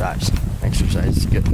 exercise. Exercise is good.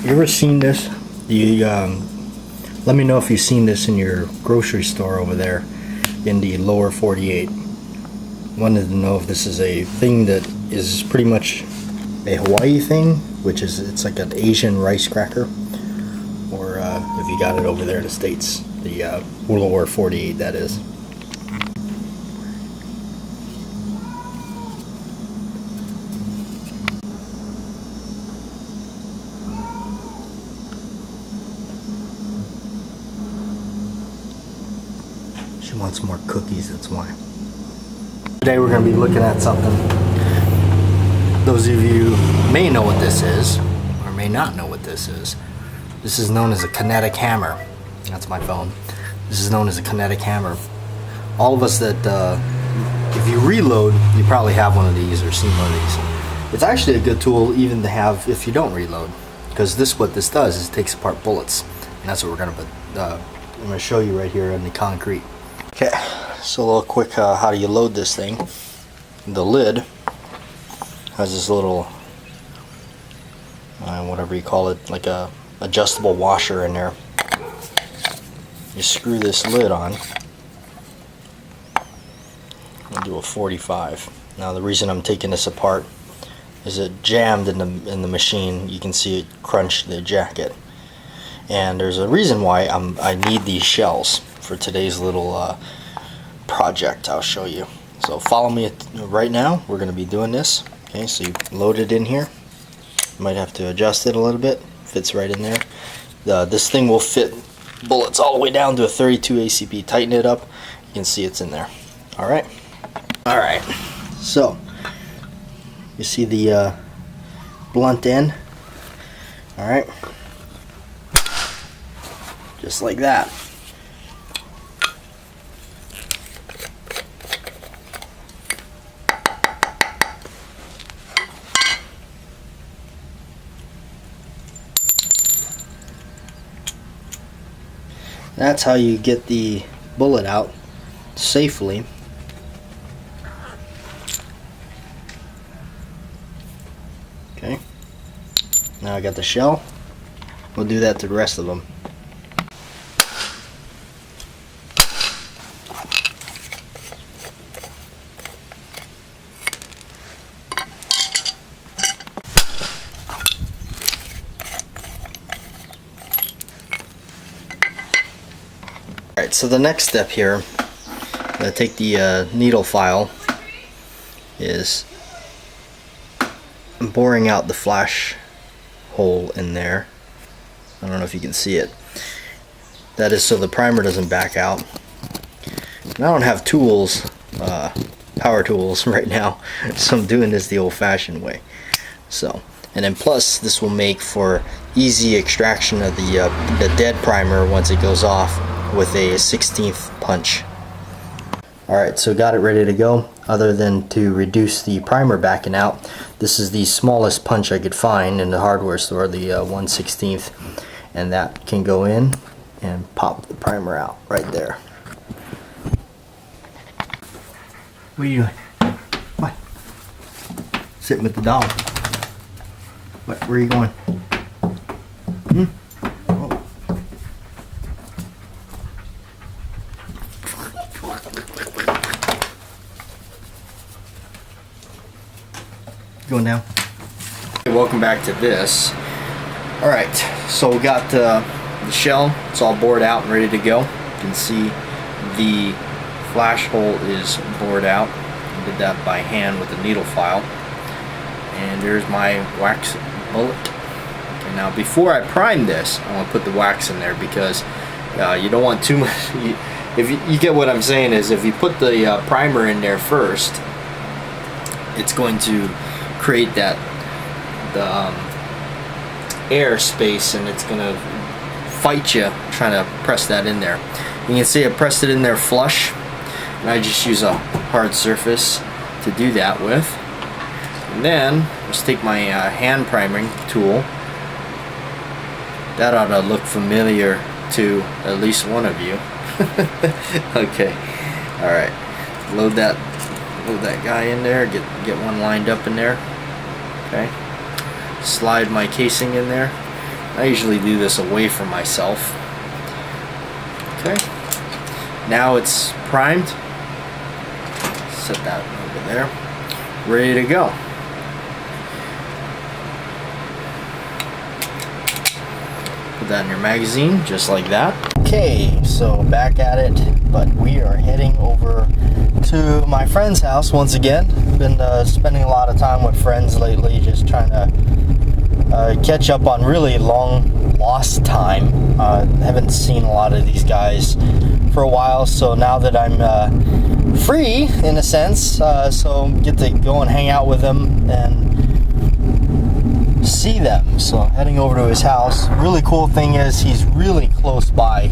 You ever seen this? Let me know if you've seen this in your grocery store over there in the lower 48. Wanted to know if this is a thing that is pretty much a Hawaii thing, which is it's like an Asian rice cracker, or if you got it over there in the States, the lower 48, that is. She wants more cookies, that's why. Today we're going to be looking at something. Those of you may know what this is, or may not know what this is. This is known as a kinetic hammer. That's my phone. This is known as a kinetic hammer. All of us that, if you reload, you probably have one of these or seen one of these. It's actually a good tool even to have if you don't reload, because what this does is it takes apart bullets, and that's what we're going to I'm going to show you right here in the concrete. Okay, so a little quick how do you load this thing. The lid has this little whatever you call it, like a adjustable washer in there. You screw this lid on. I'll do a 45. Now the reason I'm taking this apart is it jammed in the machine. You can see it crunch the jacket, and there's a reason why I need these shells for today's little project. I'll show you. So follow me right now. We're going to be doing this. Okay, so you load it in here. You might have to adjust it a little bit. Fits right in there. This thing will fit bullets all the way down to a 32 ACP. Tighten it up. You can see it's in there. Alright. Alright. So you see the blunt end. Alright. Just like that. That's how you get the bullet out safely. Okay. Now I got the shell. We'll do that to the rest of them. Alright, so the next step here, I'm going to take the needle file, is I'm boring out the flash hole in there. I don't know if you can see it. That is so the primer doesn't back out. And I don't have tools, power tools right now, so I'm doing this the old-fashioned way. So, and then plus this will make for easy extraction of the dead primer once it goes off with a 16th punch. Alright, so got it ready to go. Other than to reduce the primer backing out, this is the smallest punch I could find in the hardware store, the 1/16th, and that can go in and pop the primer out right there. What are you doing? What? Sitting with the dog. What? Where are you going? going down. Okay, welcome back to this. Alright, so we got the shell. It's all bored out and ready to go. You can see the flash hole is bored out. I did that by hand with a needle file. And there's my wax bullet. Okay, now before I prime this, I want to put the wax in there because you don't want too much. If you get what I'm saying is, if you put the primer in there first, it's going to create the air space, and it's gonna fight you trying to press that in there. You can see I pressed it in there flush, and I just use a hard surface to do that with. And then just take my hand priming tool. That ought to look familiar to at least one of you. Okay, all right, load that guy in there, get one lined up in there. Okay, slide my casing in there. I usually do this away from myself. Okay, now it's primed. Set that over there, ready to go. Put that in your magazine, just like that. Okay, so back at it, but we are heading over to my friend's house once again. Been spending a lot of time with friends lately, just trying to catch up on really long lost time. Haven't seen a lot of these guys for a while, so now that I'm free in a sense, so get to go and hang out with them and see them. So heading over to his house. Really cool thing is he's really close by.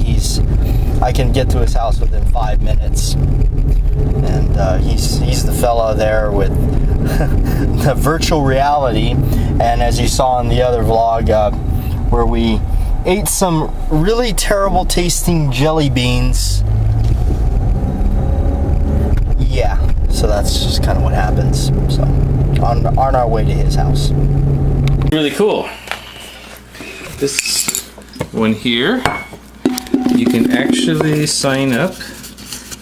I can get to his house within 5 minutes, and he's the fella there with the virtual reality. And as you saw in the other vlog, where we ate some really terrible tasting jelly beans. Yeah, so that's just kind of what happens. So on our way to his house. Really cool. This one here, you can actually sign up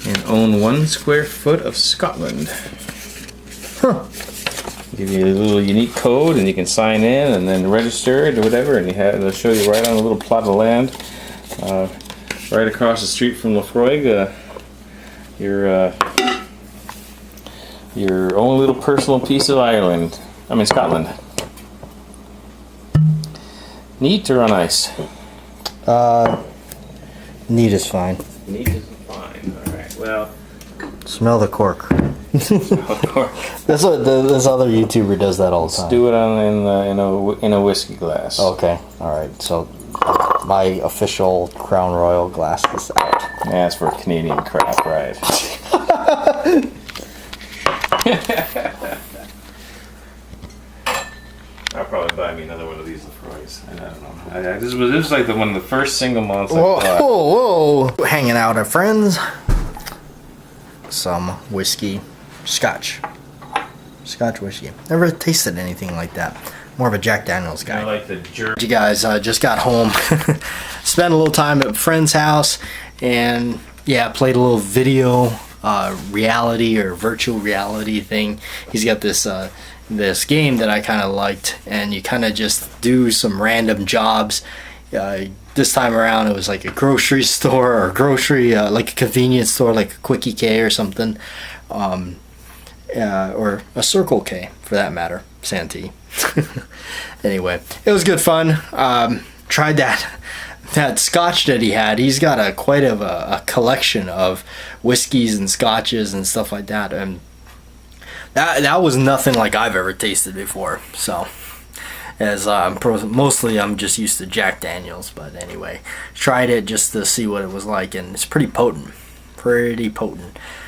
and own 1 square foot of Scotland. Huh. Give you a little unique code, and you can sign in and then register it or whatever, and it'll show you right on a little plot of land, right across the street from Lefroy. Your own little personal piece of Ireland. I mean Scotland. Neat or on ice? Neat is fine. Neat is fine. All right. Well, smell the cork. of course. That's what this other YouTuber does that all the time. Let's do it in a whiskey glass. Okay. All right. So my official Crown Royal glass is out. Yeah, it's for Canadian crap, right? I'll probably buy me another one of these Lefroy's. I don't know. This was like one of the first single malts I bought. Whoa! Hanging out at friends. Some whiskey, Scotch whiskey. Never tasted anything like that. More of a Jack Daniels guy. I like the jerk. You guys just got home. Spent a little time at a friend's house, and yeah, played a little video reality or virtual reality thing. He's got this game that I kind of liked, and you kind of just do some random jobs. This time around it was like a grocery store or like a convenience store, like a Quickie K or something, or a Circle K for that matter, Santee. Anyway, it was good fun. Tried that scotch that he had. He's got quite a collection of whiskeys and scotches and stuff like that, and that was nothing like I've ever tasted before. So as mostly I'm just used to Jack Daniels, but anyway, tried it just to see what it was like, and it's pretty potent.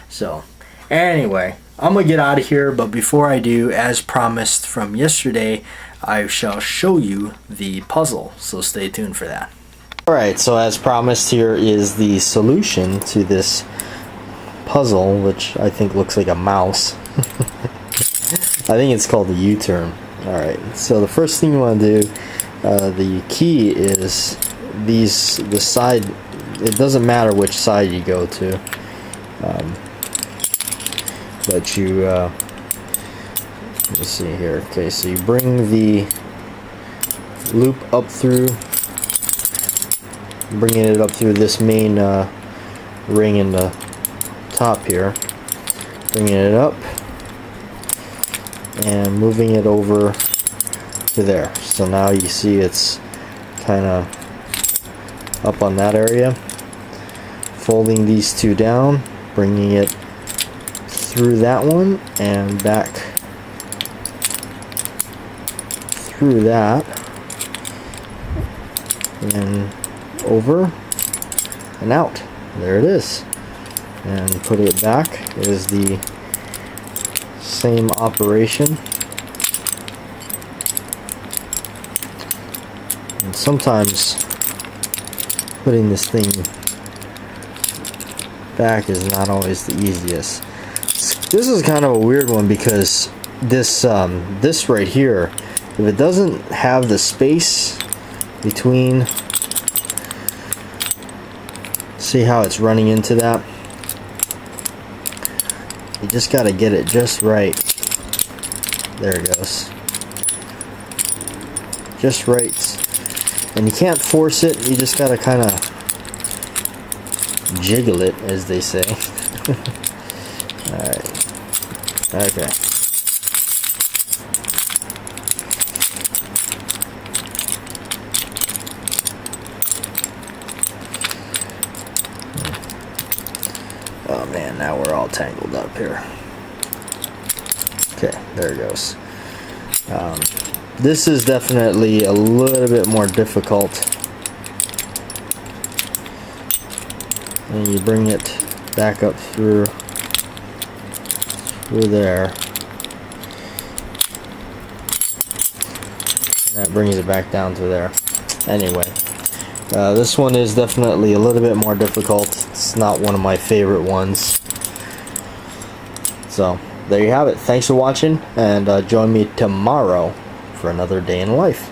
So anyway, I'm gonna get out of here, but before I do, as promised from yesterday, I shall show you the puzzle, so stay tuned for that. Alright, so as promised, here is the solution to this puzzle, which I think looks like a mouse. I think it's called the U-turn. Alright, so the first thing you want to do, the key is the side. It doesn't matter which side you go to, but you Let's see here. Okay, so you bring the loop up through, bringing it up through this main ring in the top here, bringing it up and moving it over to there. So now you see it's kind of up on that area. Folding these two down, bringing it through that one and back through that and over and out. There it is. And put it back. It is the same operation. And sometimes putting this thing back is not always the easiest. This is kind of a weird one because this this right here, if it doesn't have the space between, see how it's running into that? You just got to get it just right. There it goes. Just right. And you can't force it, you just got to kind of jiggle it, as they say. Alright. Okay. Oh man, now we're all tangled up here. Okay, there it goes. This is definitely a little bit more difficult. And you bring it back up through there. And that brings it back down to there. Anyway, this one is definitely a little bit more difficult. It's not one of my favorite ones. So, there you have it. Thanks for watching, and join me tomorrow for another day in life.